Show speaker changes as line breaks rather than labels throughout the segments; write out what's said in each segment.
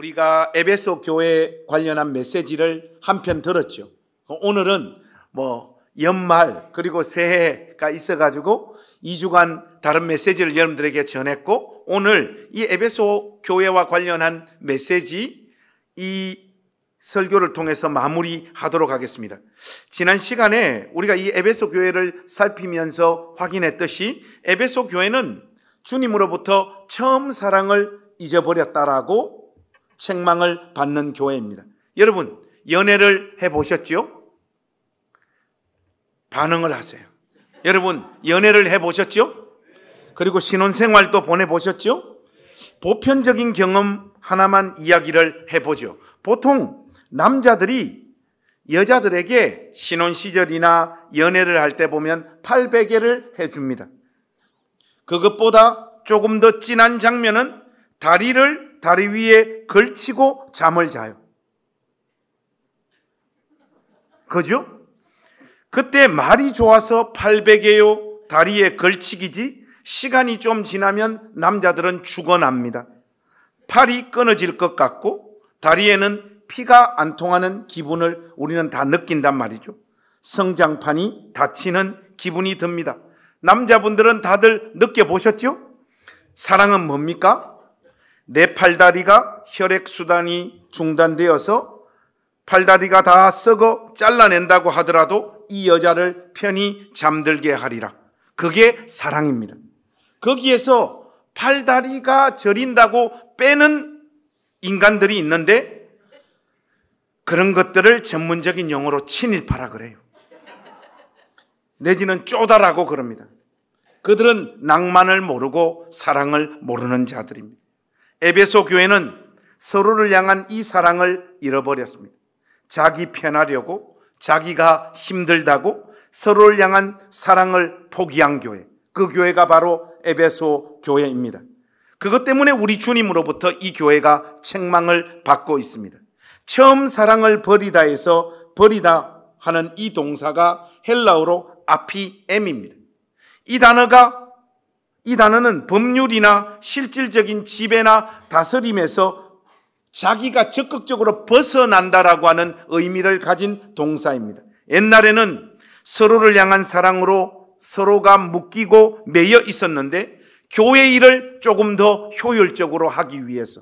우리가 에베소 교회 관련한 메시지를 한 편 들었죠. 오늘은 연말 그리고 새해가 있어가지고 2주간 다른 메시지를 여러분들에게 전했고, 오늘 이 에베소 교회와 관련한 메시지 이 설교를 통해서 마무리하도록 하겠습니다. 지난 시간에 우리가 이 에베소 교회를 살피면서 확인했듯이 에베소 교회는 주님으로부터 처음 사랑을 잊어버렸다라고 책망을 받는 교회입니다. 여러분, 연애를 해보셨죠? 반응을 하세요. 여러분, 연애를 해보셨죠? 그리고 신혼생활도 보내보셨죠? 보편적인 경험 하나만 이야기를 해보죠. 보통 남자들이 여자들에게 신혼시절이나 연애를 할 때 보면 팔베개를 해줍니다. 그것보다 조금 더 진한 장면은 다리를 다리 위에 걸치고 잠을 자요. 그죠? 그때 말이 좋아서 팔베개요, 다리에 걸치기지, 시간이 좀 지나면 남자들은 죽어납니다. 팔이 끊어질 것 같고 다리에는 피가 안 통하는 기분을 우리는 다 느낀단 말이죠. 성장판이 다치는 기분이 듭니다. 남자분들은 다들 느껴보셨죠? 사랑은 뭡니까? 내 팔다리가 혈액순환이 중단되어서 팔다리가 다 썩어 잘라낸다고 하더라도 이 여자를 편히 잠들게 하리라. 그게 사랑입니다. 거기에서 팔다리가 저린다고 빼는 인간들이 있는데 그런 것들을 전문적인 용어로 친일파라 그래요. 내지는 쪼다라고 그럽니다. 그들은 낭만을 모르고 사랑을 모르는 자들입니다. 에베소 교회는 서로를 향한 이 사랑을 잃어버렸습니다. 자기 편하려고, 자기가 힘들다고 서로를 향한 사랑을 포기한 교회, 그 교회가 바로 에베소 교회입니다. 그것 때문에 우리 주님으로부터 이 교회가 책망을 받고 있습니다. 처음 사랑을 버리다에서 버리다 하는 이 동사가 헬라어로 아피엠입니다. 이 단어는 법률이나 실질적인 지배나 다스림에서 자기가 적극적으로 벗어난다라고 하는 의미를 가진 동사입니다. 옛날에는 서로를 향한 사랑으로 서로가 묶이고 매여 있었는데 교회 일을 조금 더 효율적으로 하기 위해서,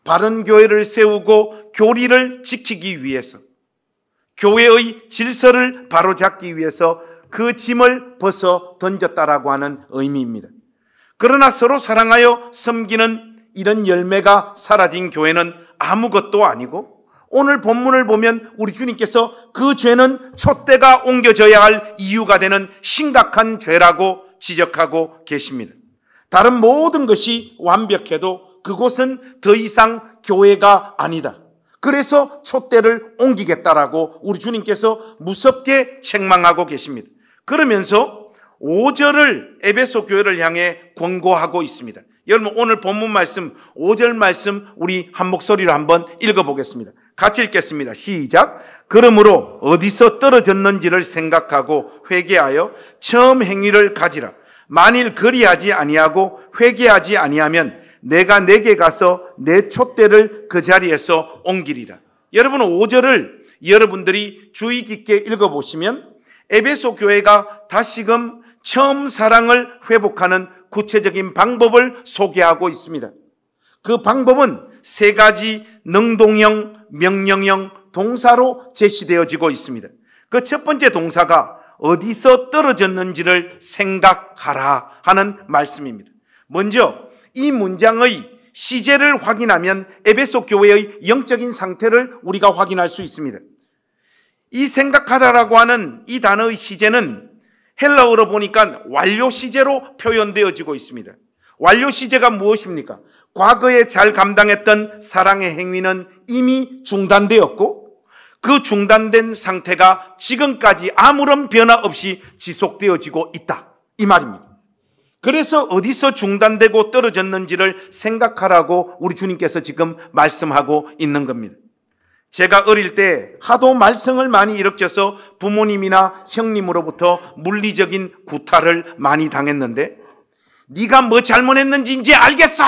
바른 교회를 세우고 교리를 지키기 위해서, 교회의 질서를 바로잡기 위해서 그 짐을 벗어 던졌다라고 하는 의미입니다. 그러나 서로 사랑하여 섬기는 이런 열매가 사라진 교회는 아무것도 아니고, 오늘 본문을 보면 우리 주님께서 그 죄는 촛대가 옮겨져야 할 이유가 되는 심각한 죄라고 지적하고 계십니다. 다른 모든 것이 완벽해도 그곳은 더 이상 교회가 아니다. 그래서 촛대를 옮기겠다라고 우리 주님께서 무섭게 책망하고 계십니다. 그러면서 5절을 에베소 교회를 향해 권고하고 있습니다. 여러분, 오늘 본문 말씀 5절 말씀 우리 한 목소리로 한번 읽어보겠습니다. 같이 읽겠습니다. 시작. 그러므로 어디서 떨어졌는지를 생각하고 회개하여 처음 행위를 가지라. 만일 그리하지 아니하고 회개하지 아니하면 내가 내게 가서 내 촛대를 그 자리에서 옮기리라. 여러분, 5절을 여러분들이 주의 깊게 읽어보시면 에베소 교회가 다시금 처음 사랑을 회복하는 구체적인 방법을 소개하고 있습니다. 그 방법은 3가지 능동형, 명령형 동사로 제시되어지고 있습니다. 그 첫 번째 동사가 어디서 떨어졌는지를 생각하라 하는 말씀입니다. 먼저 이 문장의 시제를 확인하면 에베소 교회의 영적인 상태를 우리가 확인할 수 있습니다. 이 생각하다라고 하는 이 단어의 시제는 헬라어로 보니까 완료 시제로 표현되어지고 있습니다. 완료 시제가 무엇입니까? 과거에 잘 감당했던 사랑의 행위는 이미 중단되었고 그 중단된 상태가 지금까지 아무런 변화 없이 지속되어지고 있다, 이 말입니다. 그래서 어디서 중단되고 떨어졌는지를 생각하라고 우리 주님께서 지금 말씀하고 있는 겁니다. 제가 어릴 때 하도 말썽을 많이 일으켜서 부모님이나 형님으로부터 물리적인 구타를 많이 당했는데 네가 뭐 잘못했는지 이제 알겠어,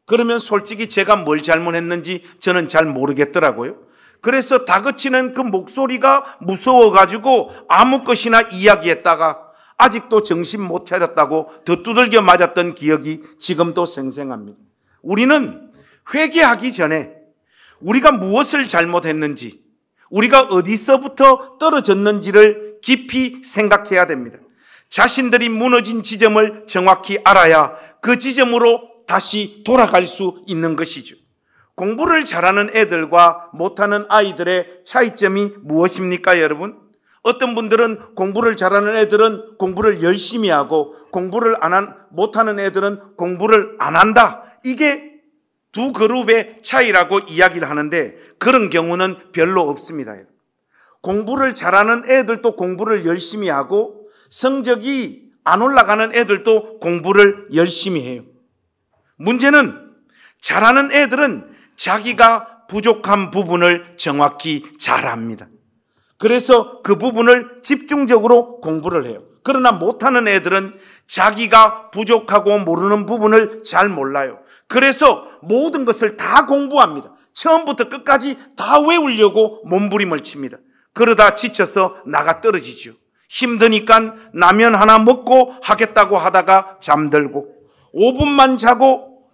그러면 솔직히 제가 뭘 잘못했는지 저는 잘 모르겠더라고요. 그래서 다그치는 그 목소리가 무서워가지고 아무 것이나 이야기했다가 아직도 정신 못 차렸다고 더 두들겨 맞았던 기억이 지금도 생생합니다. 우리는 회개하기 전에 우리가 무엇을 잘못했는지, 우리가 어디서부터 떨어졌는지를 깊이 생각해야 됩니다. 자신들이 무너진 지점을 정확히 알아야 그 지점으로 다시 돌아갈 수 있는 것이죠. 공부를 잘하는 애들과 못하는 아이들의 차이점이 무엇입니까, 여러분? 어떤 분들은 공부를 잘하는 애들은 공부를 열심히 하고 공부를 못하는 애들은 공부를 안 한다. 이게 두 그룹의 차이라고 이야기를 하는데 그런 경우는 별로 없습니다. 공부를 잘하는 애들도 공부를 열심히 하고 성적이 안 올라가는 애들도 공부를 열심히 해요. 문제는 잘하는 애들은 자기가 부족한 부분을 정확히 잘 압니다. 그래서 그 부분을 집중적으로 공부를 해요. 그러나 못하는 애들은 자기가 부족하고 모르는 부분을 잘 몰라요. 그래서 모든 것을 다 공부합니다. 처음부터 끝까지 다 외우려고 몸부림을 칩니다. 그러다 지쳐서 나가 떨어지죠. 힘드니까 라면 하나 먹고 하겠다고 하다가 잠들고 5분만 자고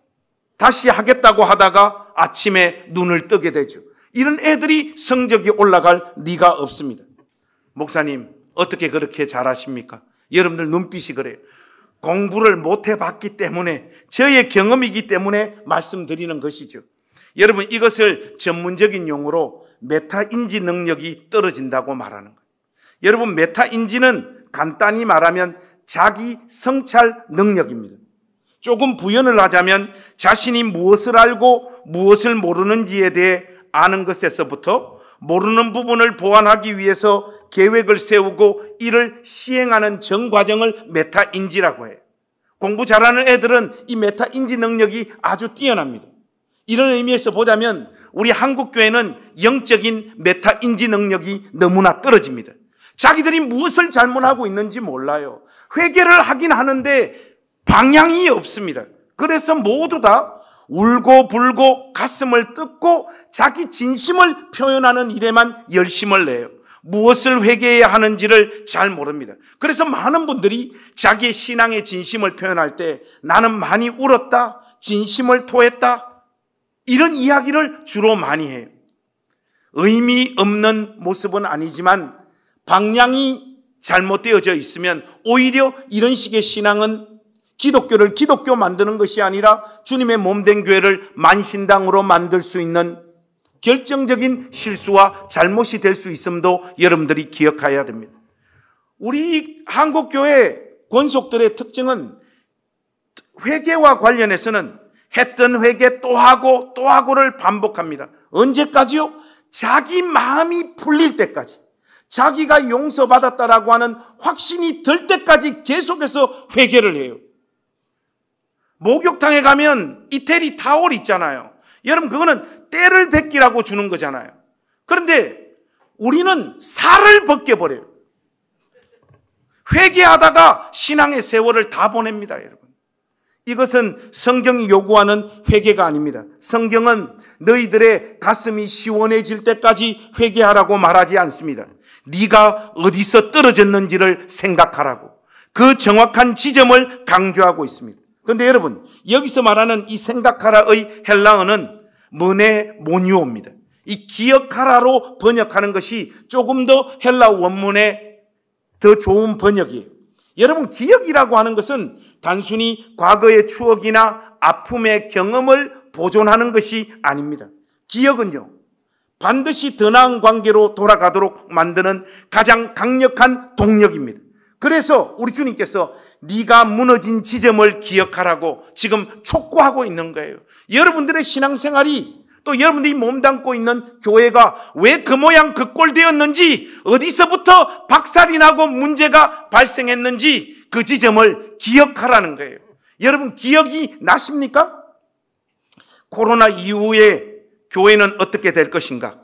다시 하겠다고 하다가 아침에 눈을 뜨게 되죠. 이런 애들이 성적이 올라갈 리가 없습니다. 목사님, 어떻게 그렇게 잘하십니까? 여러분들 눈빛이 그래요. 공부를 못 해봤기 때문에, 저의 경험이기 때문에 말씀드리는 것이죠. 여러분, 이것을 전문적인 용어로 메타인지 능력이 떨어진다고 말하는 거예요. 여러분, 메타인지는 간단히 말하면 자기 성찰 능력입니다. 조금 부연을 하자면 자신이 무엇을 알고 무엇을 모르는지에 대해 아는 것에서부터 모르는 부분을 보완하기 위해서 계획을 세우고 이를 시행하는 전 과정을 메타인지라고 해요. 공부 잘하는 애들은 이 메타인지 능력이 아주 뛰어납니다. 이런 의미에서 보자면 우리 한국교회는 영적인 메타인지 능력이 너무나 떨어집니다. 자기들이 무엇을 잘못하고 있는지 몰라요. 회개를 하긴 하는데 방향이 없습니다. 그래서 모두 다 울고 불고 가슴을 뜯고 자기 진심을 표현하는 일에만 열심을 내요. 무엇을 회개해야 하는지를 잘 모릅니다. 그래서 많은 분들이 자기의 신앙의 진심을 표현할 때 나는 많이 울었다, 진심을 토했다, 이런 이야기를 주로 많이 해요. 의미 없는 모습은 아니지만 방향이 잘못되어져 있으면 오히려 이런 식의 신앙은 기독교를 기독교 만드는 것이 아니라 주님의 몸된 교회를 만신당으로 만들 수 있는 결정적인 실수와 잘못이 될 수 있음도 여러분들이 기억해야 됩니다. 우리 한국교회 권속들의 특징은 회개와 관련해서는 했던 회개 또 하고 또 하고를 반복합니다. 언제까지요? 자기 마음이 풀릴 때까지, 자기가 용서받았다라고 하는 확신이 들 때까지 계속해서 회개를 해요. 목욕탕에 가면 이태리 타월 있잖아요. 여러분, 그거는 때를 벗기라고 주는 거잖아요. 그런데 우리는 살을 벗겨버려요. 회개하다가 신앙의 세월을 다 보냅니다, 여러분. 이것은 성경이 요구하는 회개가 아닙니다. 성경은 너희들의 가슴이 시원해질 때까지 회개하라고 말하지 않습니다. 네가 어디서 떨어졌는지를 생각하라고, 그 정확한 지점을 강조하고 있습니다. 그런데 여러분, 여기서 말하는 이 생각하라의 헬라어는 머네 모뉴오입니다. 이 기억하라로 번역하는 것이 조금 더 헬라 원문에 더 좋은 번역이에요. 여러분, 기억이라고 하는 것은 단순히 과거의 추억이나 아픔의 경험을 보존하는 것이 아닙니다. 기억은요, 반드시 더 나은 관계로 돌아가도록 만드는 가장 강력한 동력입니다. 그래서 우리 주님께서 네가 무너진 지점을 기억하라고 지금 촉구하고 있는 거예요. 여러분들의 신앙생활이, 또 여러분들이 몸담고 있는 교회가 왜 그 모양 그 꼴 되었는지, 어디서부터 박살이 나고 문제가 발생했는지 그 지점을 기억하라는 거예요. 여러분, 기억이 나십니까? 코로나 이후에 교회는 어떻게 될 것인가?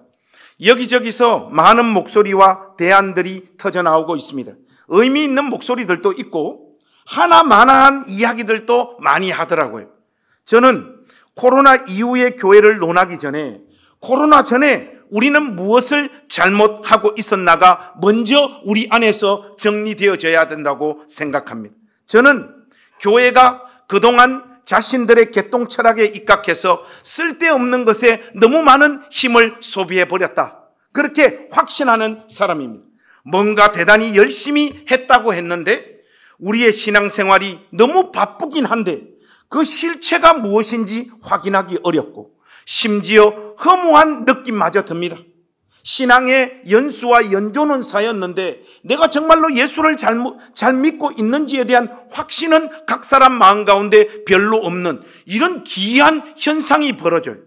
여기저기서 많은 목소리와 대안들이 터져나오고 있습니다. 의미 있는 목소리들도 있고 하나마나한 이야기들도 많이 하더라고요. 저는 코로나 이후의 교회를 논하기 전에 코로나 전에 우리는 무엇을 잘못하고 있었나가 먼저 우리 안에서 정리되어져야 된다고 생각합니다. 저는 교회가 그동안 자신들의 개똥 철학에 입각해서 쓸데없는 것에 너무 많은 힘을 소비해버렸다, 그렇게 확신하는 사람입니다. 뭔가 대단히 열심히 했다고 했는데 우리의 신앙생활이 너무 바쁘긴 한데 그 실체가 무엇인지 확인하기 어렵고 심지어 허무한 느낌마저 듭니다. 신앙의 연수와 연조는 쌓였는데 내가 정말로 예수를 잘 믿고 있는지에 대한 확신은 각 사람 마음 가운데 별로 없는 이런 기이한 현상이 벌어져요.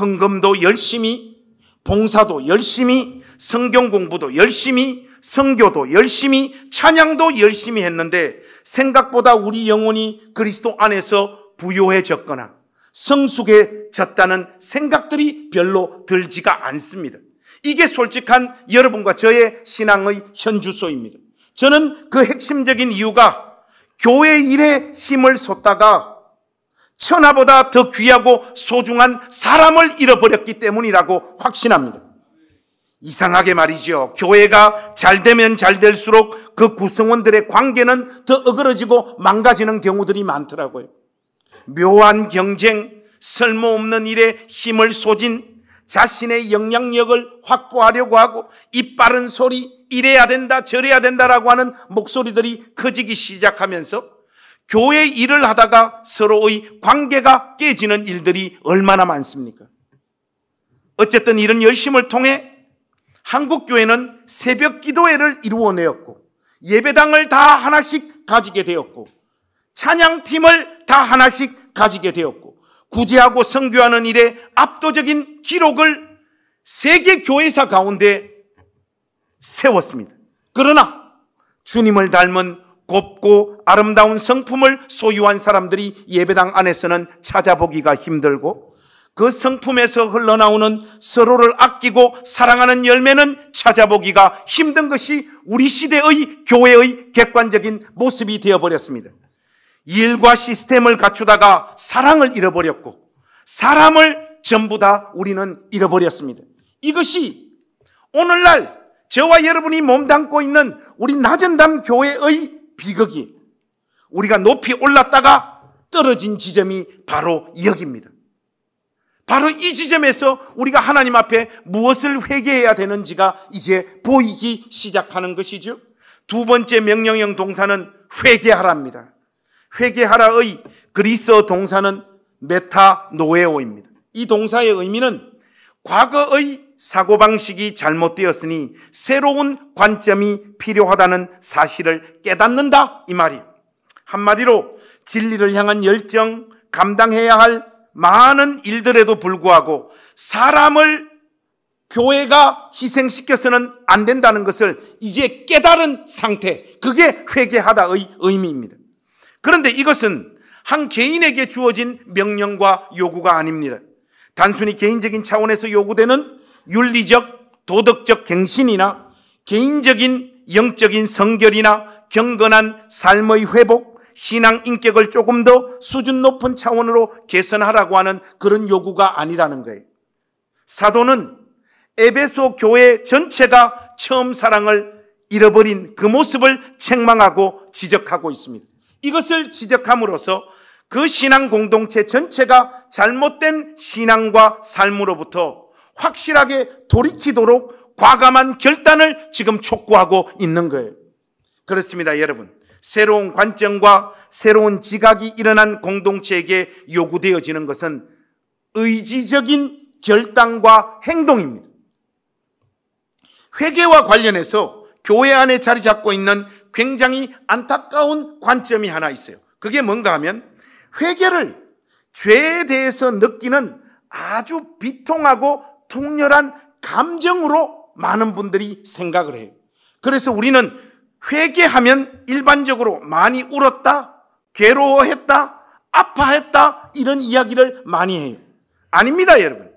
헌금도 열심히, 봉사도 열심히, 성경 공부도 열심히, 선교도 열심히, 찬양도 열심히 했는데 생각보다 우리 영혼이 그리스도 안에서 부요해졌거나 성숙해졌다는 생각들이 별로 들지가 않습니다. 이게 솔직한 여러분과 저의 신앙의 현주소입니다. 저는 그 핵심적인 이유가 교회 일에 힘을 쏟다가 천하보다 더 귀하고 소중한 사람을 잃어버렸기 때문이라고 확신합니다. 이상하게 말이죠. 교회가 잘 되면 잘 될수록 그 구성원들의 관계는 더 어그러지고 망가지는 경우들이 많더라고요. 묘한 경쟁, 쓸모없는 일에 힘을 쏟인 자신의 영향력을 확보하려고 하고 입 바른 소리, 이래야 된다 저래야 된다라고 하는 목소리들이 커지기 시작하면서 교회 일을 하다가 서로의 관계가 깨지는 일들이 얼마나 많습니까? 어쨌든 이런 열심을 통해 한국교회는 새벽 기도회를 이루어내었고 예배당을 다 하나씩 가지게 되었고 찬양팀을 다 하나씩 가지게 되었고 구제하고 선교하는 일에 압도적인 기록을 세계 교회사 가운데 세웠습니다. 그러나 주님을 닮은 곱고 아름다운 성품을 소유한 사람들이 예배당 안에서는 찾아보기가 힘들고 그 성품에서 흘러나오는 서로를 아끼고 사랑하는 열매는 찾아보기가 힘든 것이 우리 시대의 교회의 객관적인 모습이 되어버렸습니다. 일과 시스템을 갖추다가 사랑을 잃어버렸고 사람을 전부 다 우리는 잃어버렸습니다. 이것이 오늘날 저와 여러분이 몸담고 있는 우리 나전담 교회의 비극이 우리가 높이 올랐다가 떨어진 지점이 바로 여기입니다. 바로 이 지점에서 우리가 하나님 앞에 무엇을 회개해야 되는지가 이제 보이기 시작하는 것이죠. 두 번째 명령형 동사는 회개하라입니다. 회개하라의 그리스어 동사는 메타노에오입니다. 이 동사의 의미는 과거의 사고방식이 잘못되었으니 새로운 관점이 필요하다는 사실을 깨닫는다, 이 말이에요. 한마디로 진리를 향한 열정, 감당해야 할 많은 일들에도 불구하고 사람을 교회가 희생시켜서는 안 된다는 것을 이제 깨달은 상태, 그게 회개하다의 의미입니다. 그런데 이것은 한 개인에게 주어진 명령과 요구가 아닙니다. 단순히 개인적인 차원에서 요구되는 윤리적, 도덕적 갱신이나 개인적인 영적인 성결이나 경건한 삶의 회복, 신앙 인격을 조금 더 수준 높은 차원으로 개선하라고 하는 그런 요구가 아니라는 거예요. 사도는 에베소 교회 전체가 처음 사랑을 잃어버린 그 모습을 책망하고 지적하고 있습니다. 이것을 지적함으로써 그 신앙 공동체 전체가 잘못된 신앙과 삶으로부터 확실하게 돌이키도록 과감한 결단을 지금 촉구하고 있는 거예요. 그렇습니다, 여러분. 새로운 관점과 새로운 지각이 일어난 공동체에게 요구되어지는 것은 의지적인 결단과 행동입니다. 회개와 관련해서 교회 안에 자리 잡고 있는 굉장히 안타까운 관점이 하나 있어요. 그게 뭔가 하면 회개를 죄에 대해서 느끼는 아주 비통하고 통렬한 감정으로 많은 분들이 생각을 해요. 그래서 우리는 회개하면 일반적으로 많이 울었다, 괴로워했다, 아파했다 이런 이야기를 많이 해요. 아닙니다, 여러분.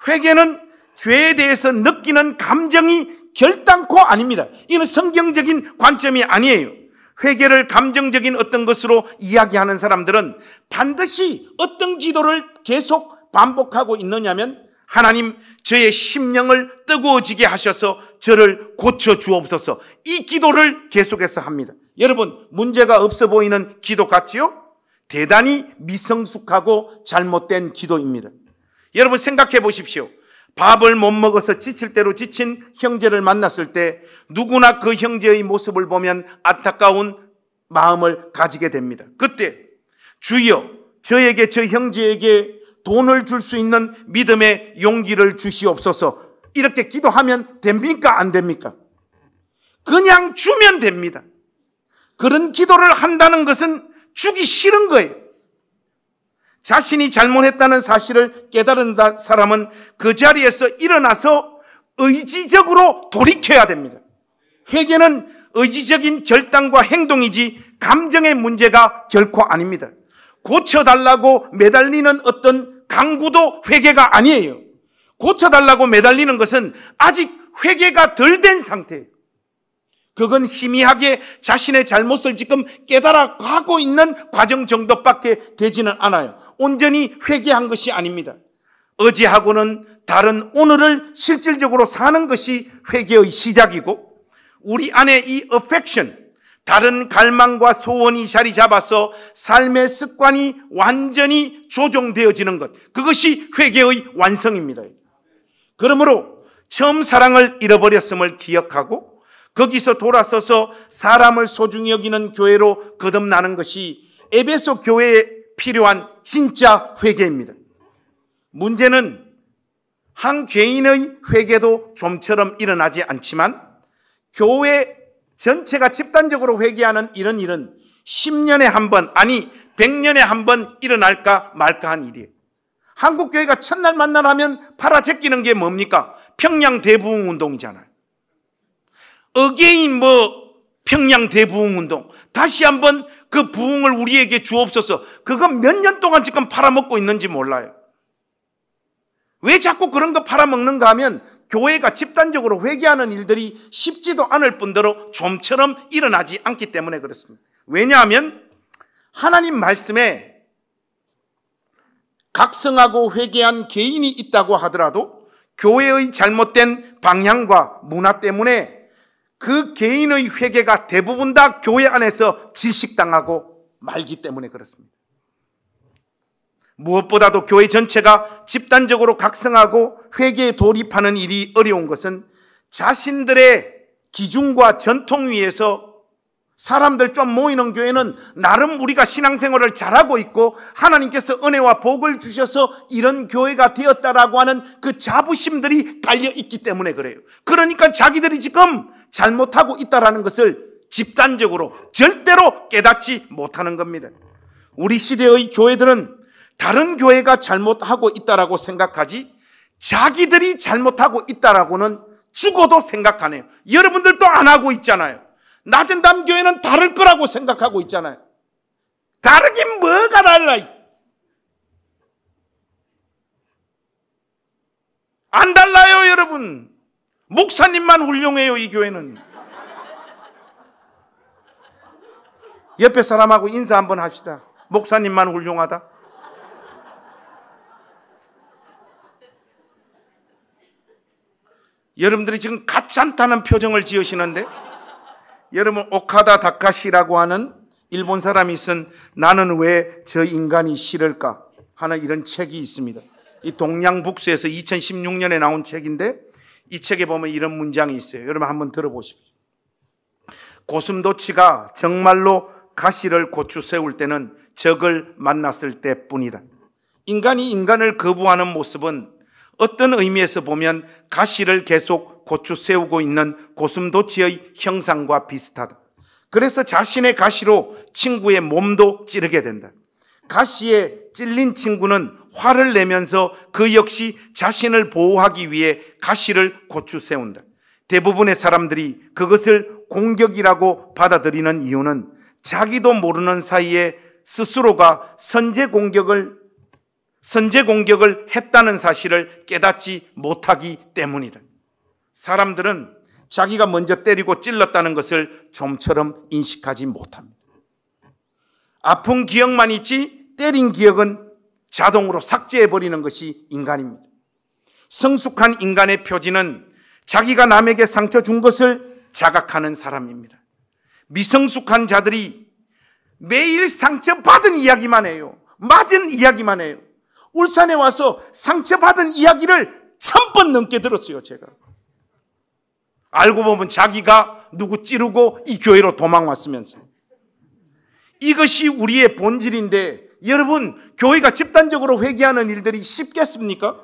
회개는 죄에 대해서 느끼는 감정이 결단코 아닙니다. 이건 성경적인 관점이 아니에요. 회개를 감정적인 어떤 것으로 이야기하는 사람들은 반드시 어떤 기도를 계속 반복하고 있느냐면, 하나님, 저의 심령을 뜨거워지게 하셔서 저를 고쳐 주옵소서, 이 기도를 계속해서 합니다. 여러분, 문제가 없어 보이는 기도 같지요? 대단히 미성숙하고 잘못된 기도입니다. 여러분, 생각해 보십시오. 밥을 못 먹어서 지칠 대로 지친 형제를 만났을 때 누구나 그 형제의 모습을 보면 안타까운 마음을 가지게 됩니다. 그때 주여, 저에게, 저 형제에게 돈을 줄 수 있는 믿음의 용기를 주시옵소서, 이렇게 기도하면 됩니까? 안 됩니까? 그냥 주면 됩니다. 그런 기도를 한다는 것은 주기 싫은 거예요. 자신이 잘못했다는 사실을 깨달은 사람은 그 자리에서 일어나서 의지적으로 돌이켜야 됩니다. 회개는 의지적인 결단과 행동이지 감정의 문제가 결코 아닙니다. 고쳐달라고 매달리는 어떤 강구도 회개가 아니에요. 고쳐달라고 매달리는 것은 아직 회개가 덜 된 상태예요. 그건 희미하게 자신의 잘못을 지금 깨달아 가고 있는 과정 정도밖에 되지는 않아요. 온전히 회개한 것이 아닙니다. 어제하고는 다른 오늘을 실질적으로 사는 것이 회개의 시작이고, 우리 안에 이 affection, 다른 갈망과 소원이 자리 잡아서 삶의 습관이 완전히 조정되어지는 것, 그것이 회개의 완성입니다. 그러므로 처음 사랑을 잃어버렸음을 기억하고 거기서 돌아서서 사람을 소중히 여기는 교회로 거듭나는 것이 에베소 교회에 필요한 진짜 회개입니다. 문제는 한 개인의 회개도 좀처럼 일어나지 않지만 교회 전체가 집단적으로 회개하는 이런 일은 10년에 한 번, 아니 100년에 한 번 일어날까 말까 한 일이에요. 한국 교회가 첫날 만나면 팔아제끼는 게 뭡니까? 평양 대부흥 운동이잖아요. 어게인 평양 대부흥 운동, 다시 한번 그 부흥을 우리에게 주옵소서. 그건 몇 년 동안 지금 팔아먹고 있는지 몰라요. 왜 자꾸 그런 거 팔아먹는가 하면 교회가 집단적으로 회개하는 일들이 쉽지도 않을 뿐더러 좀처럼 일어나지 않기 때문에 그렇습니다. 왜냐하면 하나님 말씀에 각성하고 회개한 개인이 있다고 하더라도 교회의 잘못된 방향과 문화 때문에 그 개인의 회개가 대부분 다 교회 안에서 질식당하고 말기 때문에 그렇습니다. 무엇보다도 교회 전체가 집단적으로 각성하고 회개에 돌입하는 일이 어려운 것은 자신들의 기준과 전통 위에서 사람들 좀 모이는 교회는 나름 우리가 신앙생활을 잘하고 있고 하나님께서 은혜와 복을 주셔서 이런 교회가 되었다라고 하는 그 자부심들이 깔려있기 때문에 그래요. 그러니까 자기들이 지금 잘못하고 있다라는 것을 집단적으로 절대로 깨닫지 못하는 겁니다. 우리 시대의 교회들은 다른 교회가 잘못하고 있다라고 생각하지 자기들이 잘못하고 있다라고는 죽어도 생각하네요. 여러분들도 안 하고 있잖아요. 낮은 담교회는 다를 거라고 생각하고 있잖아요. 다르긴 뭐가 달라. 안 달라요, 여러분. 목사님만 훌륭해요, 이 교회는. 옆에 사람하고 인사 한번 합시다. 목사님만 훌륭하다. 여러분들이 지금 가짜다는 표정을 지으시는데, 여러분 오카다 다카시라고 하는 일본 사람이 쓴 나는 왜 저 인간이 싫을까 하는 이런 책이 있습니다. 이 동양북스에서 2016년에 나온 책인데 이 책에 보면 이런 문장이 있어요. 여러분 한번 들어보십시오. 고슴도치가 정말로 가시를 고추 세울 때는 적을 만났을 때뿐이다. 인간이 인간을 거부하는 모습은 어떤 의미에서 보면 가시를 계속 고추 세우고 있는 고슴도치의 형상과 비슷하다. 그래서 자신의 가시로 친구의 몸도 찌르게 된다. 가시에 찔린 친구는 화를 내면서 그 역시 자신을 보호하기 위해 가시를 고추 세운다. 대부분의 사람들이 그것을 공격이라고 받아들이는 이유는 자기도 모르는 사이에 스스로가 선제 공격을 했다는 사실을 깨닫지 못하기 때문이다. 사람들은 자기가 먼저 때리고 찔렀다는 것을 좀처럼 인식하지 못합니다. 아픈 기억만 있지 때린 기억은 자동으로 삭제해버리는 것이 인간입니다. 성숙한 인간의 표지는 자기가 남에게 상처 준 것을 자각하는 사람입니다. 미성숙한 자들이 매일 상처받은 이야기만 해요. 맞은 이야기만 해요. 울산에 와서 상처받은 이야기를 1000번 넘게 들었어요. 제가 알고 보면 자기가 누구 찌르고 이 교회로 도망왔으면서. 이것이 우리의 본질인데 여러분, 교회가 집단적으로 회개하는 일들이 쉽겠습니까?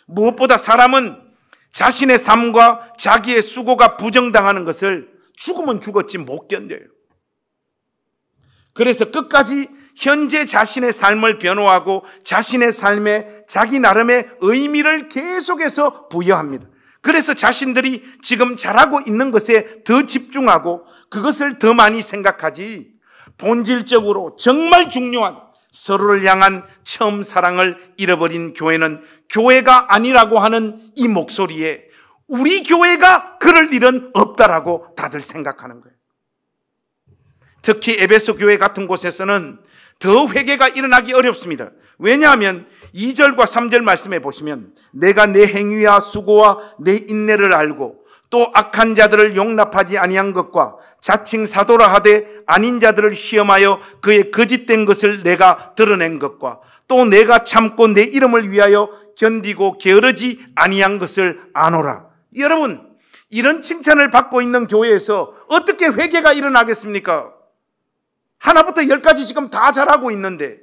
무엇보다 사람은 자신의 삶과 자기의 수고가 부정당하는 것을 죽으면 죽었지 못 견뎌요. 그래서 끝까지 현재 자신의 삶을 변호하고 자신의 삶에 자기 나름의 의미를 계속해서 부여합니다. 그래서 자신들이 지금 잘하고 있는 것에 더 집중하고 그것을 더 많이 생각하지, 본질적으로 정말 중요한 서로를 향한 처음 사랑을 잃어버린 교회는 교회가 아니라고 하는 이 목소리에 우리 교회가 그럴 일은 없다라고 다들 생각하는 거예요. 특히 에베소 교회 같은 곳에서는 더 회개가 일어나기 어렵습니다. 왜냐하면 2절과 3절 말씀에 보시면 내가 내 행위와 수고와 내 인내를 알고 또 악한 자들을 용납하지 아니한 것과 자칭 사도라 하되 아닌 자들을 시험하여 그의 거짓된 것을 내가 드러낸 것과 또 내가 참고 내 이름을 위하여 견디고 게으르지 아니한 것을 아노라. 여러분, 이런 칭찬을 받고 있는 교회에서 어떻게 회개가 일어나겠습니까? 하나부터 10까지 지금 다 잘하고 있는데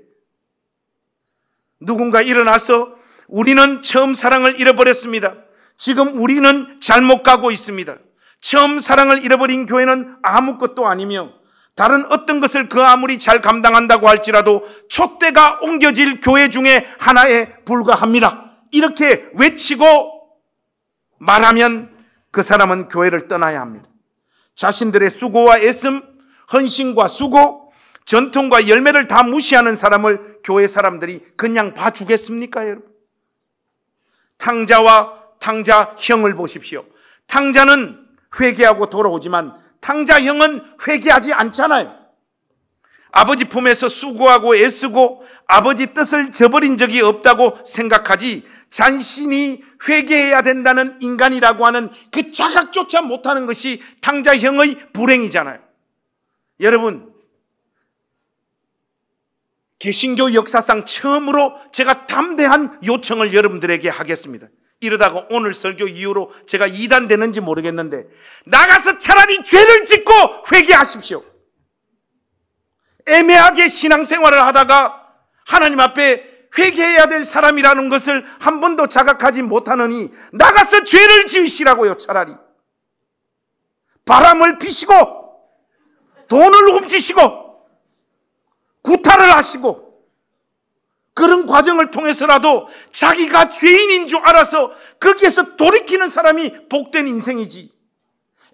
누군가 일어나서 우리는 처음 사랑을 잃어버렸습니다. 지금 우리는 잘못 가고 있습니다. 처음 사랑을 잃어버린 교회는 아무것도 아니며 다른 어떤 것을 그 아무리 잘 감당한다고 할지라도 촛대가 옮겨질 교회 중에 하나에 불과합니다. 이렇게 외치고 말하면 그 사람은 교회를 떠나야 합니다. 자신들의 수고와 애씀, 헌신과 수고, 전통과 열매를 다 무시하는 사람을 교회 사람들이 그냥 봐주겠습니까, 여러분? 탕자와 탕자형을 보십시오. 탕자는 회개하고 돌아오지만 탕자형은 회개하지 않잖아요. 아버지 품에서 수고하고 애쓰고 아버지 뜻을 저버린 적이 없다고 생각하지 자신이 회개해야 된다는 인간이라고 하는 그 자각조차 못하는 것이 탕자형의 불행이잖아요. 여러분, 개신교 역사상 처음으로 제가 담대한 요청을 여러분들에게 하겠습니다. 이러다가 오늘 설교 이후로 제가 이단되는지 모르겠는데 나가서 차라리 죄를 짓고 회개하십시오. 애매하게 신앙생활을 하다가 하나님 앞에 회개해야 될 사람이라는 것을 한 번도 자각하지 못하느니 나가서 죄를 지으시라고요. 차라리 바람을 피시고 돈을 훔치시고 구타를 하시고 그런 과정을 통해서라도 자기가 죄인인 줄 알아서 거기에서 돌이키는 사람이 복된 인생이지,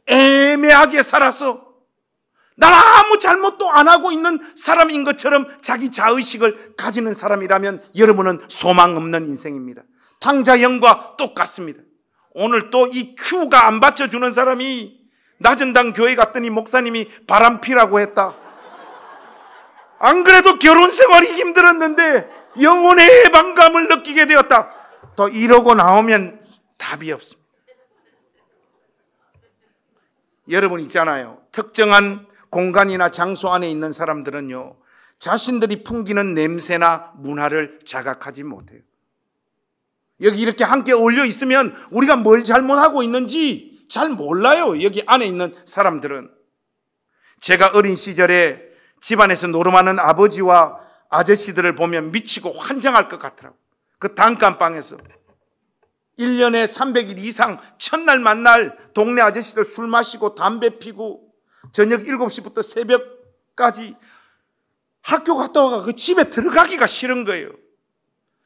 애매하게 살아서 난 아무 잘못도 안 하고 있는 사람인 것처럼 자기 자의식을 가지는 사람이라면 여러분은 소망 없는 인생입니다. 탕자형과 똑같습니다. 오늘 또 이 큐가 안 받쳐주는 사람이 낮은당 교회 갔더니 목사님이 바람피라고 했다. 안 그래도 결혼 생활이 힘들었는데 영혼의 해방감을 느끼게 되었다. 또 이러고 나오면 답이 없습니다. 여러분 있잖아요. 특정한 공간이나 장소 안에 있는 사람들은요, 자신들이 풍기는 냄새나 문화를 자각하지 못해요. 여기 이렇게 함께 어울려 있으면 우리가 뭘 잘못하고 있는지 잘 몰라요. 여기 안에 있는 사람들은. 제가 어린 시절에 집안에서 노름하는 아버지와 아저씨들을 보면 미치고 환장할 것 같더라고요. 그 단칸방에서 1년에 300일 이상 첫날 만날 동네 아저씨들 술 마시고 담배 피고 저녁 7시부터 새벽까지 학교 갔다 와가 그 집에 들어가기가 싫은 거예요.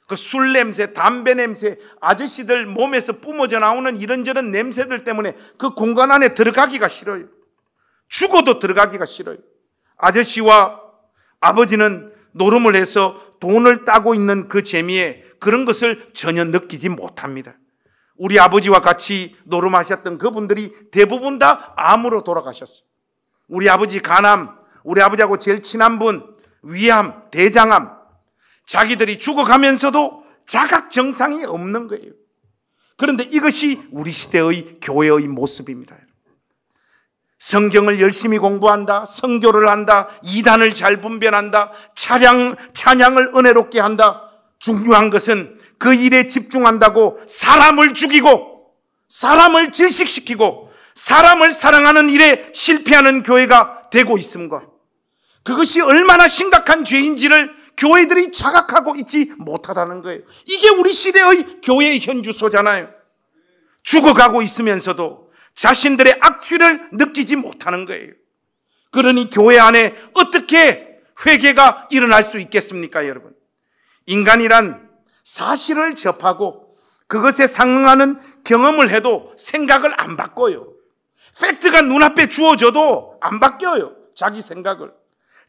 그 술 냄새, 담배 냄새, 아저씨들 몸에서 뿜어져 나오는 이런저런 냄새들 때문에 그 공간 안에 들어가기가 싫어요. 죽어도 들어가기가 싫어요. 아저씨와 아버지는 노름을 해서 돈을 따고 있는 그 재미에 그런 것을 전혀 느끼지 못합니다. 우리 아버지와 같이 노름하셨던 그분들이 대부분 다 암으로 돌아가셨어요. 우리 아버지 간암, 우리 아버지하고 제일 친한 분 위암, 대장암, 자기들이 죽어가면서도 자각 정상이 없는 거예요. 그런데 이것이 우리 시대의 교회의 모습입니다. 성경을 열심히 공부한다, 선교를 한다, 이단을 잘 분별한다, 찬양을 은혜롭게 한다. 중요한 것은 그 일에 집중한다고 사람을 죽이고 사람을 질식시키고 사람을 사랑하는 일에 실패하는 교회가 되고 있음과 그것이 얼마나 심각한 죄인지를 교회들이 자각하고 있지 못하다는 거예요. 이게 우리 시대의 교회의 현주소잖아요. 죽어가고 있으면서도 자신들의 악취를 느끼지 못하는 거예요. 그러니 교회 안에 어떻게 회개가 일어날 수 있겠습니까, 여러분? 인간이란 사실을 접하고 그것에 상응하는 경험을 해도 생각을 안 바꿔요. 팩트가 눈앞에 주어져도 안 바뀌어요. 자기 생각을.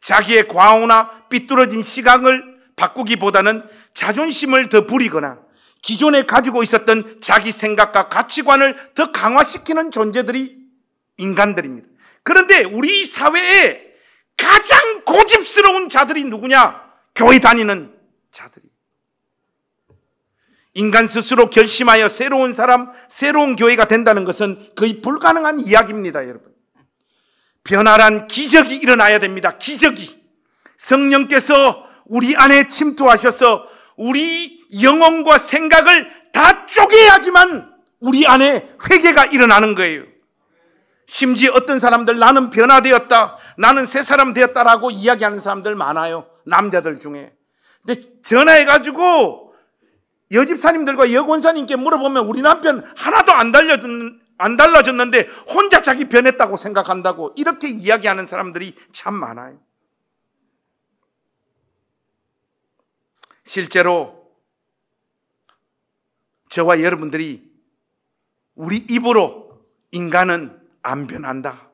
자기의 과오나 삐뚤어진 시각을 바꾸기보다는 자존심을 더 부리거나 기존에 가지고 있었던 자기 생각과 가치관을 더 강화시키는 존재들이 인간들입니다. 그런데 우리 사회에 가장 고집스러운 자들이 누구냐? 교회 다니는 자들이. 인간 스스로 결심하여 새로운 사람, 새로운 교회가 된다는 것은 거의 불가능한 이야기입니다, 여러분. 변화란 기적이 일어나야 됩니다. 기적이. 성령께서 우리 안에 침투하셔서 우리 영혼과 생각을 다 쪼개야지만 우리 안에 회개가 일어나는 거예요. 심지어 어떤 사람들 나는 변화되었다, 나는 새 사람 되었다라고 이야기하는 사람들 많아요. 남자들 중에. 근데 전화해가지고 여집사님들과 여권사님께 물어보면 우리 남편 하나도 안 달라졌는데 혼자 자기 변했다고 생각한다고 이렇게 이야기하는 사람들이 참 많아요. 실제로 저와 여러분들이 우리 입으로 인간은 안 변한다,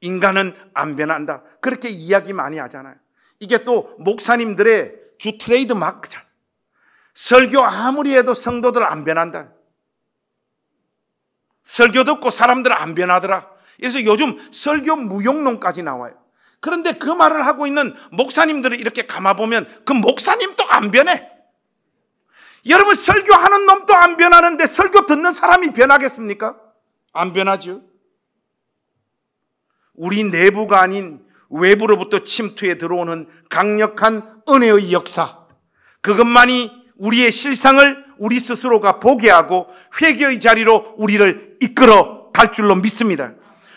인간은 안 변한다 그렇게 이야기 많이 하잖아요. 이게 또 목사님들의 주 트레이드 마크잖아요. 설교 아무리 해도 성도들 안 변한다. 설교 듣고 사람들 안 변하더라. 그래서 요즘 설교 무용론까지 나와요. 그런데 그 말을 하고 있는 목사님들을 이렇게 감아보면 그 목사님도 안 변해. 여러분, 설교하는 놈도 안 변하는데 설교 듣는 사람이 변하겠습니까? 안 변하죠. 우리 내부가 아닌 외부로부터 침투해 들어오는 강력한 은혜의 역사, 그것만이 우리의 실상을 우리 스스로가 보게 하고 회개의 자리로 우리를 이끌어 갈 줄로 믿습니다.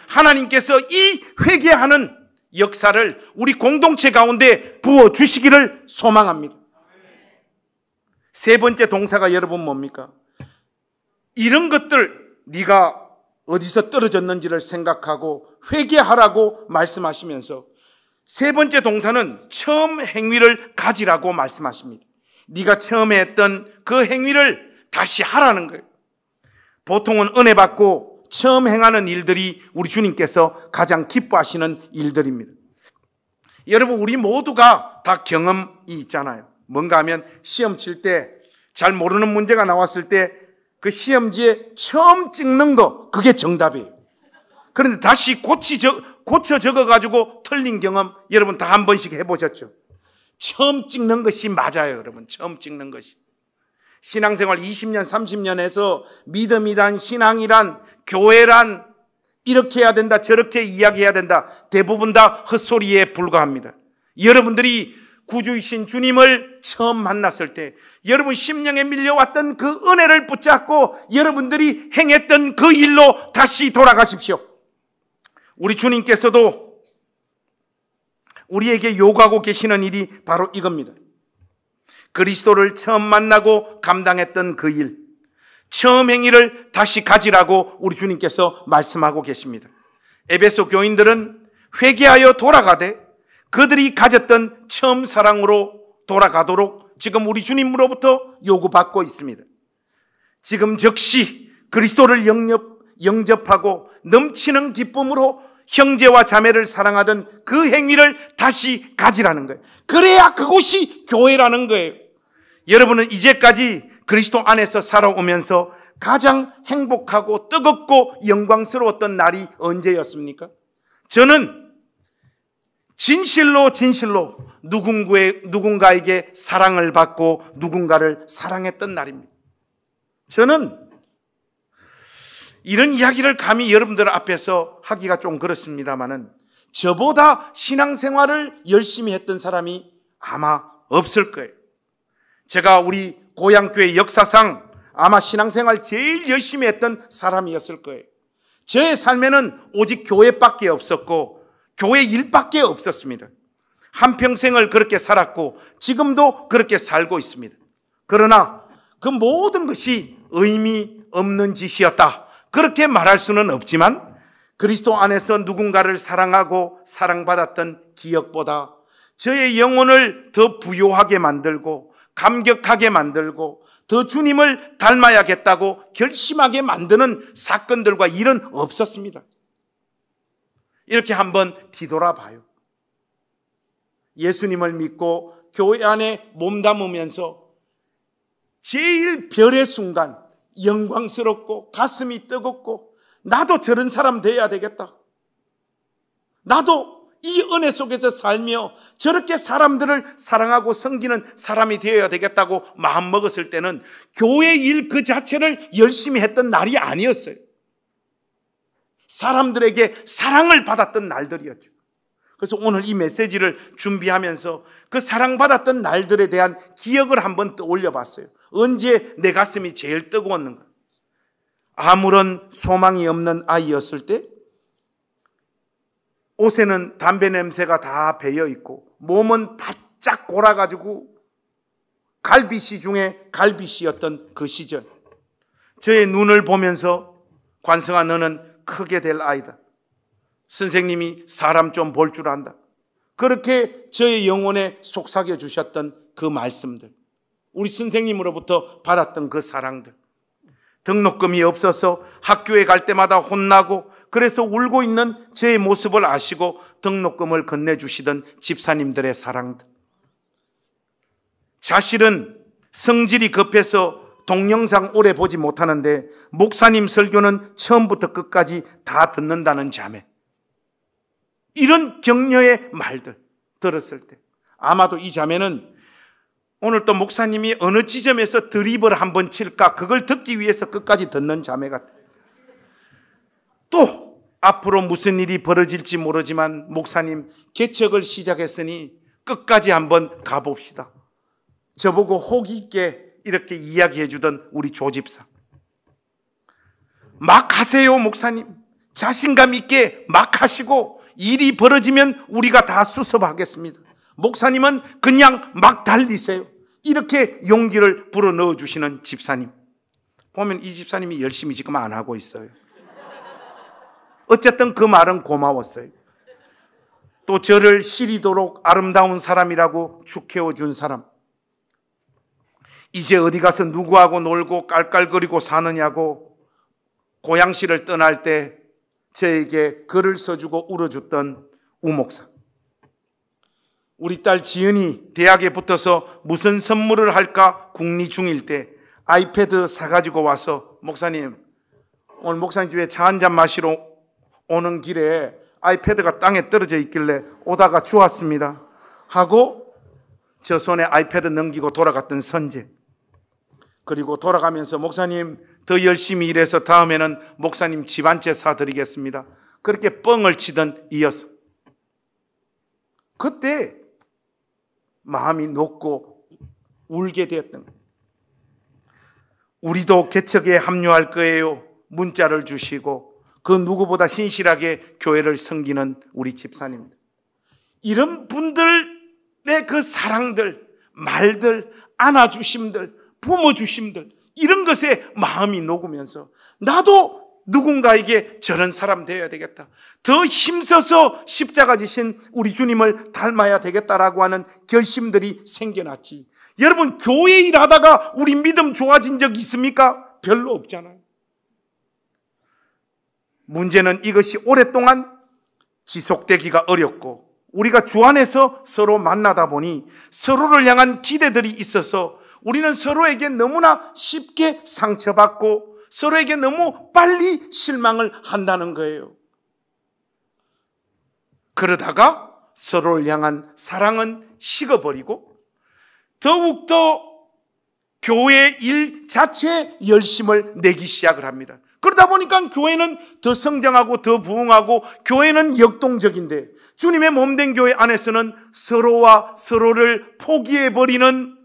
하나님께서 이 회개하는 역사를 우리 공동체 가운데 부어주시기를 소망합니다. 세 번째 동사가 여러분 뭡니까? 이런 것들 네가 어디서 떨어졌는지를 생각하고 회개하라고 말씀하시면서 세 번째 동사는 처음 행위를 가지라고 말씀하십니다. 네가 처음에 했던 그 행위를 다시 하라는 거예요. 보통은 은혜 받고 처음 행하는 일들이 우리 주님께서 가장 기뻐하시는 일들입니다. 여러분, 우리 모두가 다 경험이 있잖아요. 뭔가 하면 시험 칠 때 잘 모르는 문제가 나왔을 때 그 시험지에 처음 찍는 거, 그게 정답이에요. 그런데 다시 고쳐 적어가지고 틀린 경험 여러분 다 한 번씩 해보셨죠? 처음 찍는 것이 맞아요, 여러분. 처음 찍는 것이. 신앙생활 20년, 30년 해서 믿음이란, 신앙이란, 교회란 이렇게 해야 된다, 저렇게 이야기해야 된다. 대부분 다 헛소리에 불과합니다. 여러분들이 구주이신 주님을 처음 만났을 때 여러분 심령에 밀려왔던 그 은혜를 붙잡고 여러분들이 행했던 그 일로 다시 돌아가십시오. 우리 주님께서도 우리에게 요구하고 계시는 일이 바로 이겁니다. 그리스도를 처음 만나고 감당했던 그 일, 처음 행위를 다시 가지라고 우리 주님께서 말씀하고 계십니다. 에베소 교인들은 회개하여 돌아가되 그들이 가졌던 처음 사랑으로 돌아가도록 지금 우리 주님으로부터 요구받고 있습니다. 지금 즉시 그리스도를 영접하고 넘치는 기쁨으로 형제와 자매를 사랑하던 그 행위를 다시 가지라는 거예요. 그래야 그곳이 교회라는 거예요. 여러분은 이제까지 그리스도 안에서 살아오면서 가장 행복하고 뜨겁고 영광스러웠던 날이 언제였습니까? 저는 진실로 누군가에게 사랑을 받고 누군가를 사랑했던 날입니다. 저는 이런 이야기를 감히 여러분들 앞에서 하기가 좀 그렇습니다만은 저보다 신앙생활을 열심히 했던 사람이 아마 없을 거예요. 제가 우리 고향교회 역사상 아마 신앙생활 제일 열심히 했던 사람이었을 거예요. 저의 삶에는 오직 교회밖에 없었고 교회 일밖에 없었습니다. 한평생을 그렇게 살았고 지금도 그렇게 살고 있습니다. 그러나 그 모든 것이 의미 없는 짓이었다, 그렇게 말할 수는 없지만 그리스도 안에서 누군가를 사랑하고 사랑받았던 기억보다 저의 영혼을 더 부요하게 만들고 감격하게 만들고 더 주님을 닮아야겠다고 결심하게 만드는 사건들과 일은 없었습니다. 이렇게 한번 뒤돌아봐요. 예수님을 믿고 교회 안에 몸담으면서 제일 별의 순간, 영광스럽고 가슴이 뜨겁고 나도 저런 사람 돼야 되겠다, 나도 이 은혜 속에서 살며 저렇게 사람들을 사랑하고 섬기는 사람이 되어야 되겠다고 마음먹었을 때는 교회 일 그 자체를 열심히 했던 날이 아니었어요. 사람들에게 사랑을 받았던 날들이었죠. 그래서 오늘 이 메시지를 준비하면서 그 사랑받았던 날들에 대한 기억을 한번 떠올려 봤어요. 언제 내 가슴이 제일 뜨거웠는가? 아무런 소망이 없는 아이였을 때 옷에는 담배 냄새가 다 배어 있고 몸은 바짝 골아가지고 갈비씨 중에 갈비씨였던 그 시절, 저의 눈을 보면서 관성아, 너는 크게 될 아이다, 선생님이 사람 좀 볼 줄 안다, 그렇게 저의 영혼에 속삭여 주셨던 그 말씀들, 우리 선생님으로부터 받았던 그 사랑들, 등록금이 없어서 학교에 갈 때마다 혼나고 그래서 울고 있는 저의 모습을 아시고 등록금을 건네주시던 집사님들의 사랑들, 사실은 성질이 급해서 동영상 오래 보지 못하는데 목사님 설교는 처음부터 끝까지 다 듣는다는 자매, 이런 격려의 말들 들었을 때 아마도 이 자매는 오늘 또 목사님이 어느 지점에서 드립을 한번 칠까 그걸 듣기 위해서 끝까지 듣는 자매 같아요. 또 앞으로 무슨 일이 벌어질지 모르지만 목사님 개척을 시작했으니 끝까지 한번 가봅시다, 저보고 호기 있게 이렇게 이야기해 주던 우리 조집사, 막 하세요 목사님, 자신감 있게 막 하시고 일이 벌어지면 우리가 다 수습하겠습니다, 목사님은 그냥 막 달리세요, 이렇게 용기를 불어넣어 주시는 집사님. 보면 이 집사님이 열심히 지금 안 하고 있어요. 어쨌든 그 말은 고마웠어요. 또 저를 시리도록 아름다운 사람이라고 축해워 준 사람, 이제 어디 가서 누구하고 놀고 깔깔거리고 사느냐고 고향시를 떠날 때 저에게 글을 써주고 울어줬던 우목사, 우리 딸 지은이 대학에 붙어서 무슨 선물을 할까 궁리 중일 때 아이패드 사가지고 와서 목사님, 오늘 목사님 집에 차 한잔 마시러 오는 길에 아이패드가 땅에 떨어져 있길래 오다가 주웠습니다 하고 저 손에 아이패드 넘기고 돌아갔던 선재, 그리고 돌아가면서 목사님 더 열심히 일해서 다음에는 목사님 집 한 채 사드리겠습니다, 그렇게 뻥을 치던 이 여성, 그때 마음이 녹고 울게 되었던 거예요. 우리도 개척에 합류할 거예요 문자를 주시고 그 누구보다 신실하게 교회를 섬기는 우리 집사님들, 이런 분들의 그 사랑들, 말들, 안아주심들, 품어주심들, 이런 것에 마음이 녹으면서 나도 누군가에게 저런 사람 되어야 되겠다, 더 힘써서 십자가 지신 우리 주님을 닮아야 되겠다라고 하는 결심들이 생겨났지. 여러분, 교회 일하다가 우리 믿음 좋아진 적 있습니까? 별로 없잖아요. 문제는 이것이 오랫동안 지속되기가 어렵고 우리가 주 안에서 서로 만나다 보니 서로를 향한 기대들이 있어서 우리는 서로에게 너무나 쉽게 상처받고 서로에게 너무 빨리 실망을 한다는 거예요. 그러다가 서로를 향한 사랑은 식어버리고 더욱더 교회 일 자체에 열심을 내기 시작을 합니다. 그러다 보니까 교회는 더 성장하고 더 부흥하고 교회는 역동적인데 주님의 몸된 교회 안에서는 서로와 서로를 포기해버리는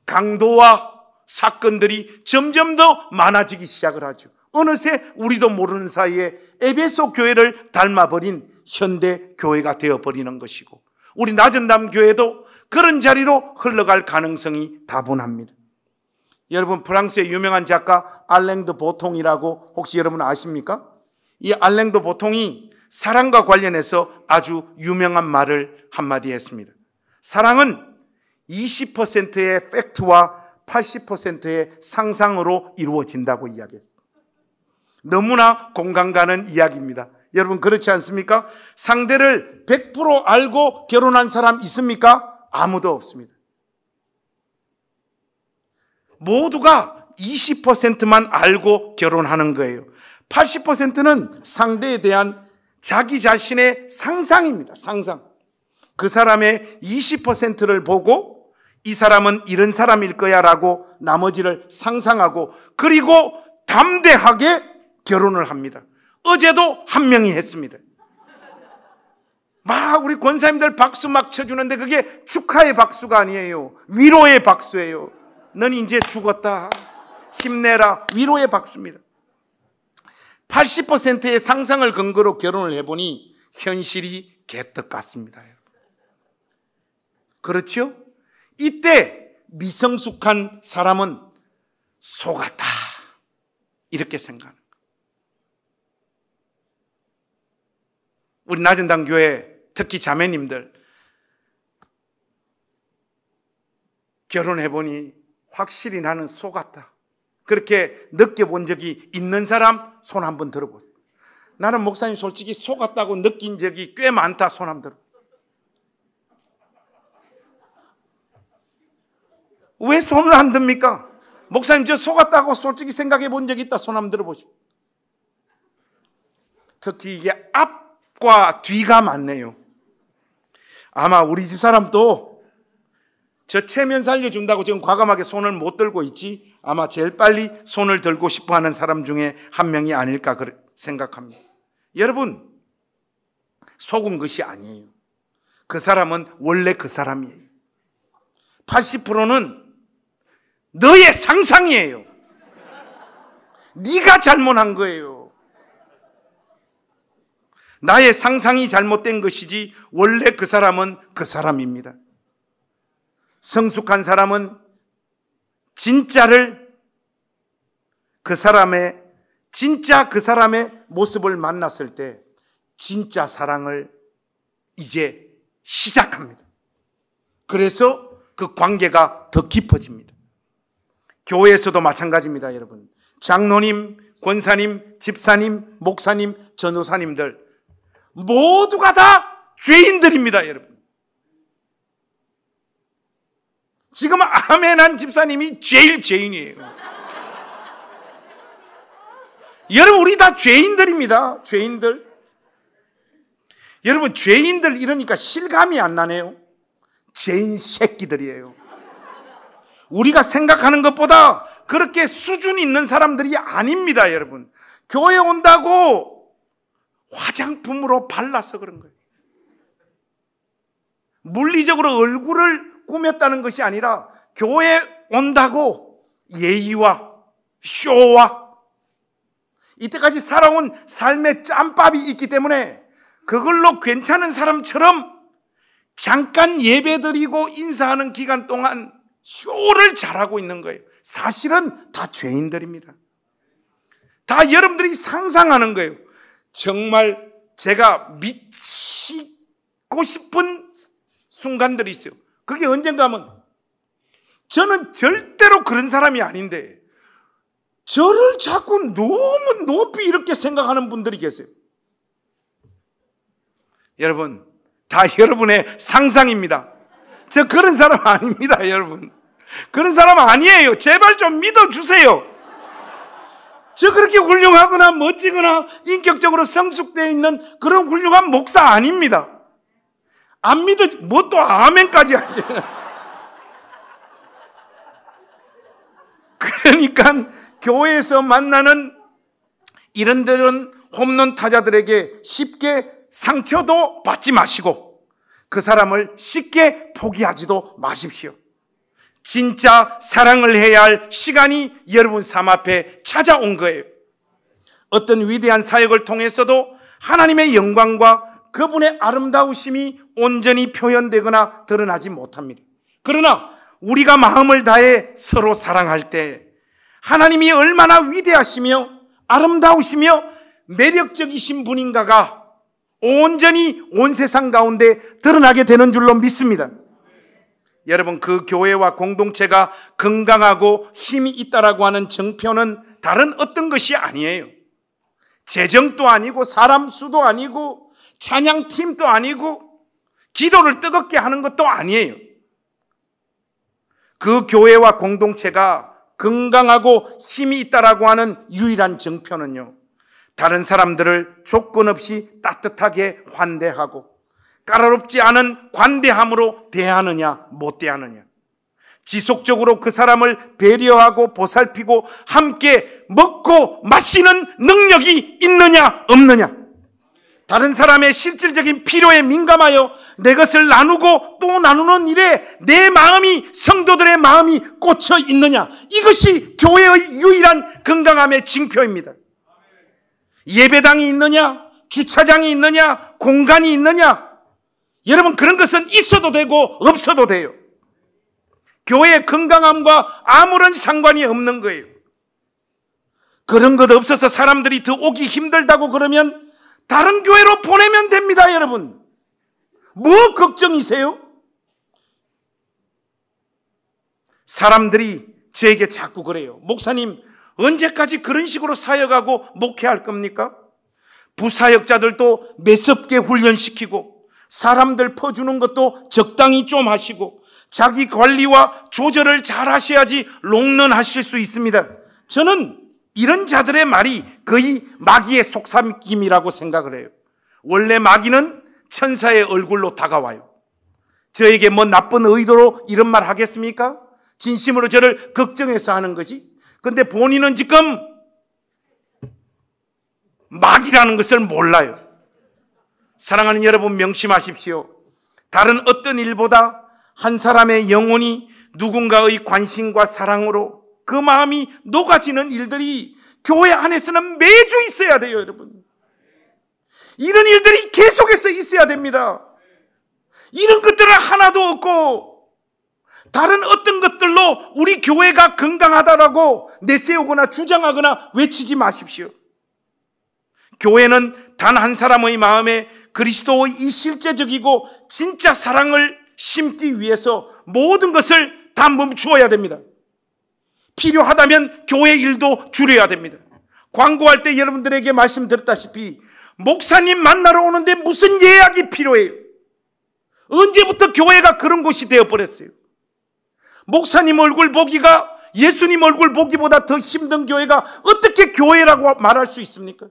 강도와 사건들이 점점 더 많아지기 시작을 하죠. 어느새 우리도 모르는 사이에 에베소 교회를 닮아버린 현대 교회가 되어버리는 것이고 우리 나전담 교회도 그런 자리로 흘러갈 가능성이 다분합니다. 여러분, 프랑스의 유명한 작가 알랭 드 보통이라고 혹시 여러분 아십니까? 이 알랭 드 보통이 사랑과 관련해서 아주 유명한 말을 한마디 했습니다. 사랑은 20%의 팩트와 80%의 상상으로 이루어진다고 이야기했습니다. 너무나 공감 가는 이야기입니다. 여러분, 그렇지 않습니까? 상대를 100% 알고 결혼한 사람 있습니까? 아무도 없습니다. 모두가 20%만 알고 결혼하는 거예요. 80%는 상대에 대한 자기 자신의 상상입니다. 상상. 그 사람의 20%를 보고 이 사람은 이런 사람일 거야 라고 나머지를 상상하고 그리고 담대하게 결혼을 합니다. 어제도 한 명이 했습니다. 막 우리 권사님들 박수 막 쳐주는데 그게 축하의 박수가 아니에요. 위로의 박수예요. 넌 이제 죽었다. 힘내라. 위로의 박수입니다. 80%의 상상을 근거로 결혼을 해보니 현실이 개떡 같습니다. 그렇죠? 이때 미성숙한 사람은 속았다. 이렇게 생각하는 거예요. 우리 나전당 교회 특히 자매님들 결혼해보니 확실히 나는 속았다. 그렇게 느껴본 적이 있는 사람 손 한번 들어보세요. 나는 목사님 솔직히 속았다고 느낀 적이 꽤 많다. 손 한번 들어. 왜 손을 안 듭니까? 목사님 저 속았다고 솔직히 생각해 본 적이 있다. 손 한번 들어보시오. 특히 이게 앞과 뒤가 많네요. 아마 우리 집 사람도 저 체면 살려준다고 지금 과감하게 손을 못 들고 있지 아마 제일 빨리 손을 들고 싶어 하는 사람 중에 한 명이 아닐까 생각합니다. 여러분, 속은 것이 아니에요. 그 사람은 원래 그 사람이에요. 80%는 너의 상상이에요. 네가 잘못한 거예요. 나의 상상이 잘못된 것이지 원래 그 사람은 그 사람입니다. 성숙한 사람은 진짜를 그 사람의 모습을 만났을 때 진짜 사랑을 이제 시작합니다. 그래서 그 관계가 더 깊어집니다. 교회에서도 마찬가지입니다, 여러분. 장로님, 권사님, 집사님, 목사님, 전도사님들 모두가 다 죄인들입니다, 여러분. 지금 아멘한 집사님이 제일 죄인이에요. 여러분, 우리 다 죄인들입니다. 죄인들. 여러분, 죄인들 이러니까 실감이 안 나네요. 죄인 새끼들이에요. 우리가 생각하는 것보다 그렇게 수준 있는 사람들이 아닙니다, 여러분. 교회 온다고 화장품으로 발라서 그런 거예요. 물리적으로 얼굴을 꾸몄다는 것이 아니라 교회 온다고 예의와 쇼와 이때까지 살아온 삶의 짬밥이 있기 때문에 그걸로 괜찮은 사람처럼 잠깐 예배드리고 인사하는 기간 동안 쇼를 잘하고 있는 거예요. 사실은 다 죄인들입니다. 다 여러분들이 상상하는 거예요. 정말 제가 미치고 싶은 순간들이 있어요. 그게 언젠가 하면 저는 절대로 그런 사람이 아닌데 저를 자꾸 너무 높이 이렇게 생각하는 분들이 계세요. 여러분, 다 여러분의 상상입니다. 저 그런 사람 아닙니다, 여러분. 그런 사람 아니에요. 제발 좀 믿어주세요. 저 그렇게 훌륭하거나 멋지거나 인격적으로 성숙되어 있는 그런 훌륭한 목사 아닙니다. 안 믿어, 뭐 또 아멘까지 하시네. 그러니까 교회에서 만나는 이런저런 홈런 타자들에게 쉽게 상처도 받지 마시고 그 사람을 쉽게 포기하지도 마십시오. 진짜 사랑을 해야 할 시간이 여러분 삶 앞에 찾아온 거예요. 어떤 위대한 사역을 통해서도 하나님의 영광과 그분의 아름다우심이 온전히 표현되거나 드러나지 못합니다. 그러나 우리가 마음을 다해 서로 사랑할 때 하나님이 얼마나 위대하시며 아름다우시며 매력적이신 분인가가 온전히 온 세상 가운데 드러나게 되는 줄로 믿습니다. 여러분, 그 교회와 공동체가 건강하고 힘이 있다라고 하는 정표는 다른 어떤 것이 아니에요. 재정도 아니고 사람 수도 아니고 찬양팀도 아니고 기도를 뜨겁게 하는 것도 아니에요. 그 교회와 공동체가 건강하고 힘이 있다라고 하는 유일한 정표는요, 다른 사람들을 조건 없이 따뜻하게 환대하고 까다롭지 않은 관대함으로 대하느냐 못 대하느냐, 지속적으로 그 사람을 배려하고 보살피고 함께 먹고 마시는 능력이 있느냐 없느냐, 다른 사람의 실질적인 필요에 민감하여 내 것을 나누고 또 나누는 일에 내 마음이, 성도들의 마음이 꽂혀 있느냐, 이것이 교회의 유일한 건강함의 징표입니다. 예배당이 있느냐, 주차장이 있느냐, 공간이 있느냐, 여러분 그런 것은 있어도 되고 없어도 돼요. 교회의 건강함과 아무런 상관이 없는 거예요. 그런 것 없어서 사람들이 더 오기 힘들다고 그러면 다른 교회로 보내면 됩니다. 여러분, 뭐 걱정이세요? 사람들이 저에게 자꾸 그래요. 목사님, 언제까지 그런 식으로 사역하고 목회할 겁니까? 부사역자들도 매섭게 훈련시키고 사람들 퍼주는 것도 적당히 좀 하시고 자기 관리와 조절을 잘 하셔야지 롱런하실 수 있습니다. 저는 이런 자들의 말이 거의 마귀의 속삭임이라고 생각을 해요. 원래 마귀는 천사의 얼굴로 다가와요. 저에게 뭐 나쁜 의도로 이런 말 하겠습니까? 진심으로 저를 걱정해서 하는 거지. 근데 본인은 지금 마귀라는 것을 몰라요. 사랑하는 여러분, 명심하십시오. 다른 어떤 일보다 한 사람의 영혼이 누군가의 관심과 사랑으로 그 마음이 녹아지는 일들이 교회 안에서는 매주 있어야 돼요. 여러분, 이런 일들이 계속해서 있어야 됩니다. 이런 것들은 하나도 없고 다른 어떤 것들로 우리 교회가 건강하다라고 내세우거나 주장하거나 외치지 마십시오. 교회는 단 한 사람의 마음에 그리스도의 이 실제적이고 진짜 사랑을 심기 위해서 모든 것을 다 멈추어야 됩니다. 필요하다면 교회 일도 줄여야 됩니다. 광고할 때 여러분들에게 말씀드렸다시피 목사님 만나러 오는데 무슨 예약이 필요해요? 언제부터 교회가 그런 곳이 되어버렸어요? 목사님 얼굴 보기가 예수님 얼굴 보기보다 더 힘든 교회가 어떻게 교회라고 말할 수 있습니까?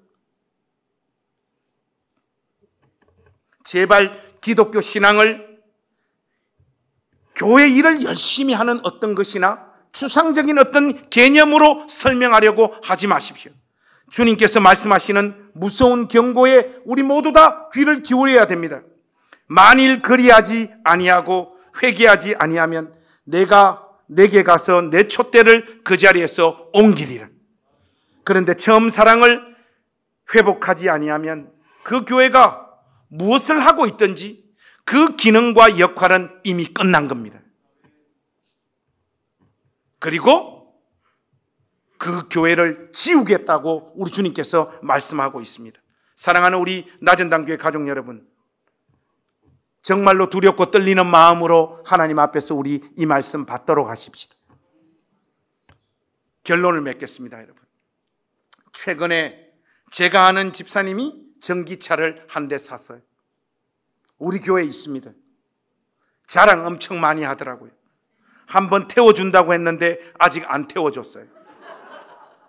제발 기독교 신앙을 교회 일을 열심히 하는 어떤 것이나 추상적인 어떤 개념으로 설명하려고 하지 마십시오. 주님께서 말씀하시는 무서운 경고에 우리 모두 다 귀를 기울여야 됩니다. 만일 그리하지 아니하고 회개하지 아니하면 내가 내게 가서 내 촛대를 그 자리에서 옮기리라. 그런데 처음 사랑을 회복하지 아니하면 그 교회가 무엇을 하고 있든지 그 기능과 역할은 이미 끝난 겁니다. 그리고 그 교회를 지우겠다고 우리 주님께서 말씀하고 있습니다. 사랑하는 우리 나전당교회 가족 여러분, 정말로 두렵고 떨리는 마음으로 하나님 앞에서 우리 이 말씀 받도록 하십시다. 결론을 맺겠습니다. 여러분, 최근에 제가 아는 집사님이 전기차를 한 대 샀어요. 우리 교회에 있습니다. 자랑 엄청 많이 하더라고요. 한번 태워준다고 했는데 아직 안 태워줬어요.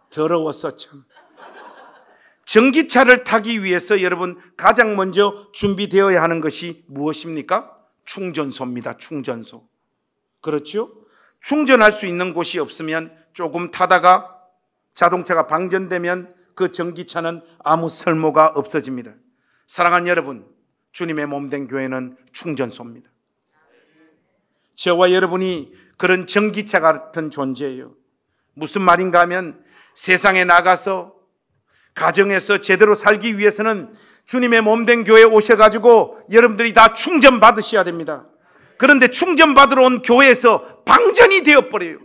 더러워서 참. 전기차를 타기 위해서 여러분 가장 먼저 준비되어야 하는 것이 무엇입니까? 충전소입니다. 충전소. 그렇죠? 충전할 수 있는 곳이 없으면 조금 타다가 자동차가 방전되면 그 전기차는 아무 쓸모가 없어집니다. 사랑하는 여러분, 주님의 몸된 교회는 충전소입니다. 저와 여러분이 그런 전기차 같은 존재예요. 무슨 말인가 하면 세상에 나가서 가정에서 제대로 살기 위해서는 주님의 몸된 교회에 오셔가지고 여러분들이 다 충전 받으셔야 됩니다. 그런데 충전 받으러 온 교회에서 방전이 되어버려요.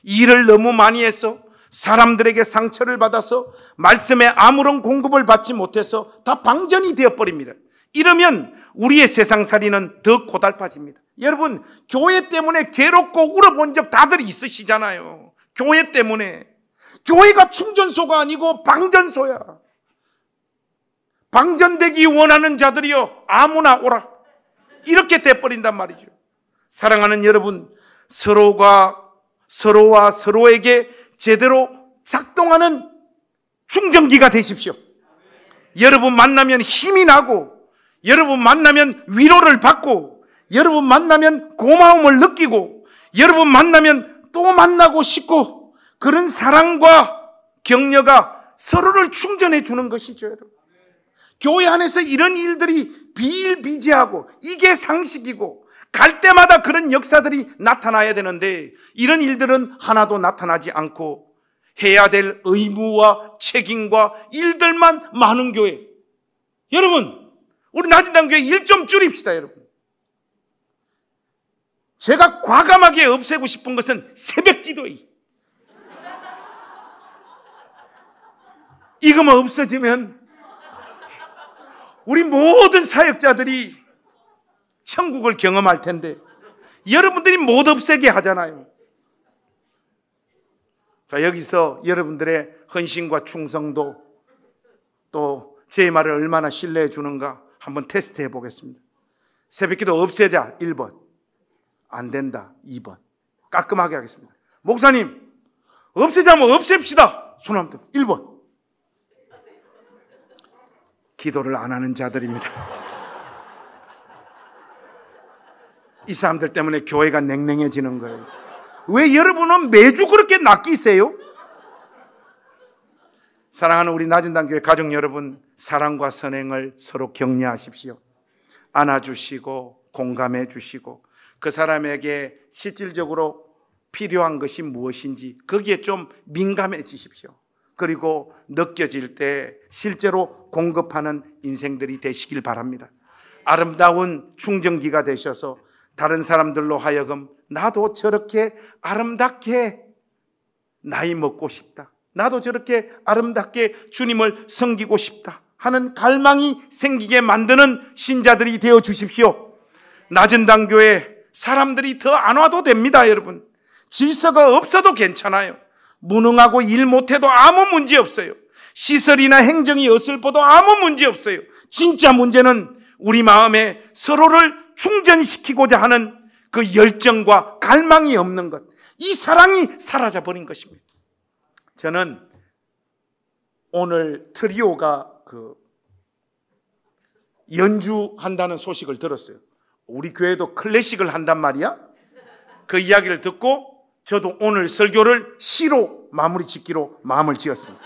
일을 너무 많이 해서 사람들에게 상처를 받아서 말씀에 아무런 공급을 받지 못해서 다 방전이 되어버립니다. 이러면 우리의 세상살이는 더 고달파집니다. 여러분, 교회 때문에 괴롭고 울어본 적 다들 있으시잖아요. 교회 때문에. 교회가 충전소가 아니고 방전소야. 방전되기 원하는 자들이요, 아무나 오라. 이렇게 돼버린단 말이죠. 사랑하는 여러분, 서로와 서로에게 제대로 작동하는 충전기가 되십시오. 여러분 만나면 힘이 나고, 여러분 만나면 위로를 받고, 여러분 만나면 고마움을 느끼고, 여러분 만나면 또 만나고 싶고, 그런 사랑과 격려가 서로를 충전해 주는 것이죠, 여러분. 교회 안에서 이런 일들이 비일비재하고 이게 상식이고 갈 때마다 그런 역사들이 나타나야 되는데 이런 일들은 하나도 나타나지 않고 해야 될 의무와 책임과 일들만 많은 교회. 여러분, 우리 나진단교회 일 좀 줄입시다, 여러분. 제가 과감하게 없애고 싶은 것은 새벽 기도예요. 이거만 없어지면 우리 모든 사역자들이 천국을 경험할 텐데 여러분들이 못 없애게 하잖아요. 자, 여기서 여러분들의 헌신과 충성도 또 제 말을 얼마나 신뢰해 주는가 한번 테스트 해보겠습니다. 새벽기도 없애자 1번, 안 된다 2번. 깔끔하게 하겠습니다. 목사님, 없애자면 없앱시다. 손 한번 들어. 1번. 기도를 안 하는 자들입니다. 이 사람들 때문에 교회가 냉랭해지는 거예요. 왜 여러분은 매주 그렇게 낚이세요? 사랑하는 우리 나진단교회 가족 여러분, 사랑과 선행을 서로 격려하십시오. 안아주시고 공감해 주시고 그 사람에게 실질적으로 필요한 것이 무엇인지 거기에 좀 민감해지십시오. 그리고 느껴질 때 실제로 공급하는 인생들이 되시길 바랍니다. 아름다운 충전기가 되셔서 다른 사람들로 하여금 나도 저렇게 아름답게 나이 먹고 싶다, 나도 저렇게 아름답게 주님을 섬기고 싶다 하는 갈망이 생기게 만드는 신자들이 되어 주십시오. 나진단교회 사람들이 더 안 와도 됩니다. 여러분, 질서가 없어도 괜찮아요. 무능하고 일 못해도 아무 문제 없어요. 시설이나 행정이 어설퍼도 아무 문제 없어요. 진짜 문제는 우리 마음에 서로를 충전시키고자 하는 그 열정과 갈망이 없는 것, 이 사랑이 사라져버린 것입니다. 저는 오늘 트리오가 연주한다는 소식을 들었어요. 우리 교회도 클래식을 한단 말이야? 그 이야기를 듣고 저도 오늘 설교를 시로 마무리 짓기로 마음을 지었습니다.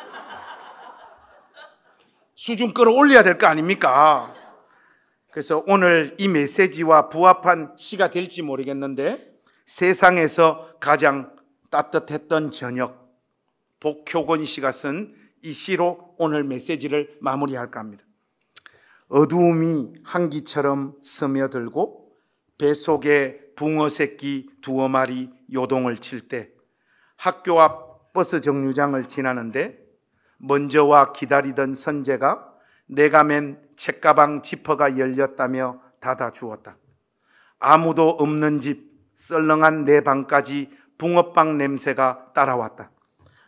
수준 끌어올려야 될 거 아닙니까? 그래서 오늘 이 메시지와 부합한 시가 될지 모르겠는데 세상에서 가장 따뜻했던 저녁, 복효건 씨가 쓴 이 시로 오늘 메시지를 마무리할까 합니다. 어두움이 한기처럼 스며들고 뱃속에 붕어 새끼 두어 마리 요동을 칠 때 학교 앞 버스 정류장을 지나는데 먼저 와 기다리던 선재가 내가 맨 책가방 지퍼가 열렸다며 닫아주었다. 아무도 없는 집 썰렁한 내 방까지 붕어빵 냄새가 따라왔다.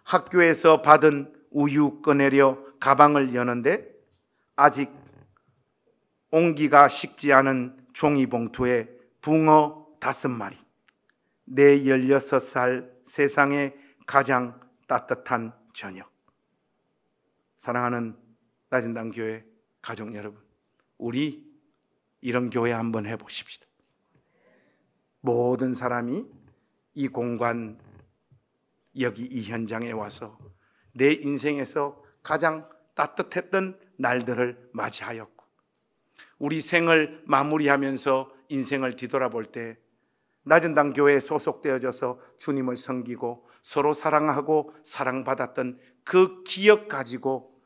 학교에서 받은 우유 꺼내려 가방을 여는데 아직 온기가 식지 않은 종이봉투에 붕어 5마리, 내 16살 세상에 가장 따뜻한 저녁. 사랑하는 낮은당 교회 가족 여러분, 우리 이런 교회 한번 해보십시다. 모든 사람이 이 공간, 여기 이 현장에 와서 내 인생에서 가장 따뜻했던 날들을 맞이하였고, 우리 생을 마무리하면서 인생을 뒤돌아볼 때 낮은당 교회에 소속되어져서 주님을 섬기고 서로 사랑하고 사랑받았던 그 기억 가지고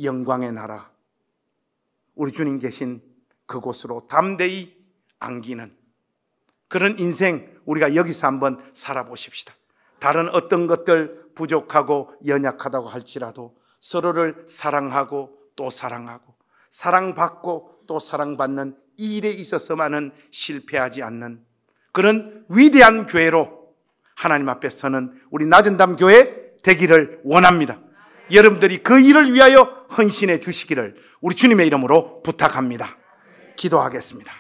영광의 나라, 우리 주님 계신 그곳으로 담대히 안기는 그런 인생, 우리가 여기서 한번 살아보십시다. 다른 어떤 것들 부족하고 연약하다고 할지라도 서로를 사랑하고 또 사랑하고 사랑받고 또 사랑받는 이 일에 있어서만은 실패하지 않는 그런 위대한 교회로 하나님 앞에 서는 우리 낮은담 교회 되기를 원합니다. 여러분들이 그 일을 위하여 헌신해 주시기를 우리 주님의 이름으로 부탁합니다. 기도하겠습니다.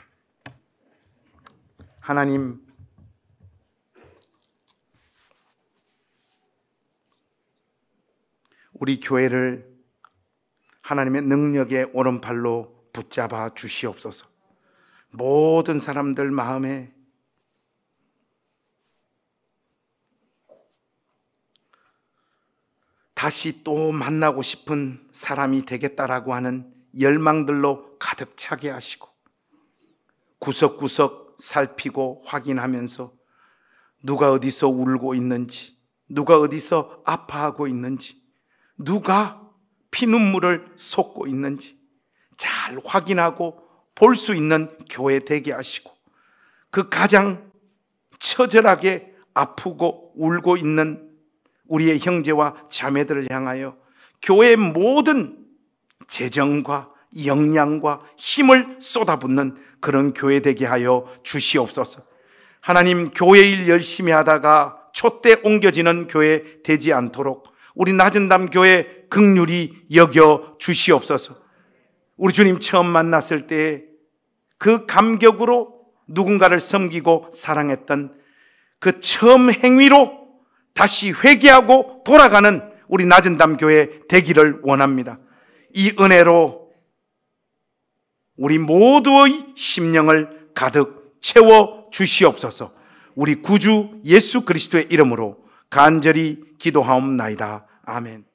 하나님, 우리 교회를 하나님의 능력의 오른팔로 붙잡아 주시옵소서. 모든 사람들 마음에 다시 또 만나고 싶은 사람이 되겠다라고 하는 열망들로 가득 차게 하시고, 구석구석 살피고 확인하면서 누가 어디서 울고 있는지, 누가 어디서 아파하고 있는지, 누가 피눈물을 쏟고 있는지 잘 확인하고 볼 수 있는 교회 되게 하시고, 그 가장 처절하게 아프고 울고 있는 우리의 형제와 자매들을 향하여 교회의 모든 재정과 역량과 힘을 쏟아붓는 그런 교회 되게 하여 주시옵소서. 하나님, 교회 일 열심히 하다가 촛대 옮겨지는 교회 되지 않도록 우리 낮은담 교회 긍휼히 여겨 주시옵소서. 우리 주님 처음 만났을 때 그 감격으로 누군가를 섬기고 사랑했던 그 처음 행위로 다시 회개하고 돌아가는 우리 낮은담 교회 되기를 원합니다. 이 은혜로 우리 모두의 심령을 가득 채워 주시옵소서. 우리 구주 예수 그리스도의 이름으로 간절히 기도하옵나이다. 아멘.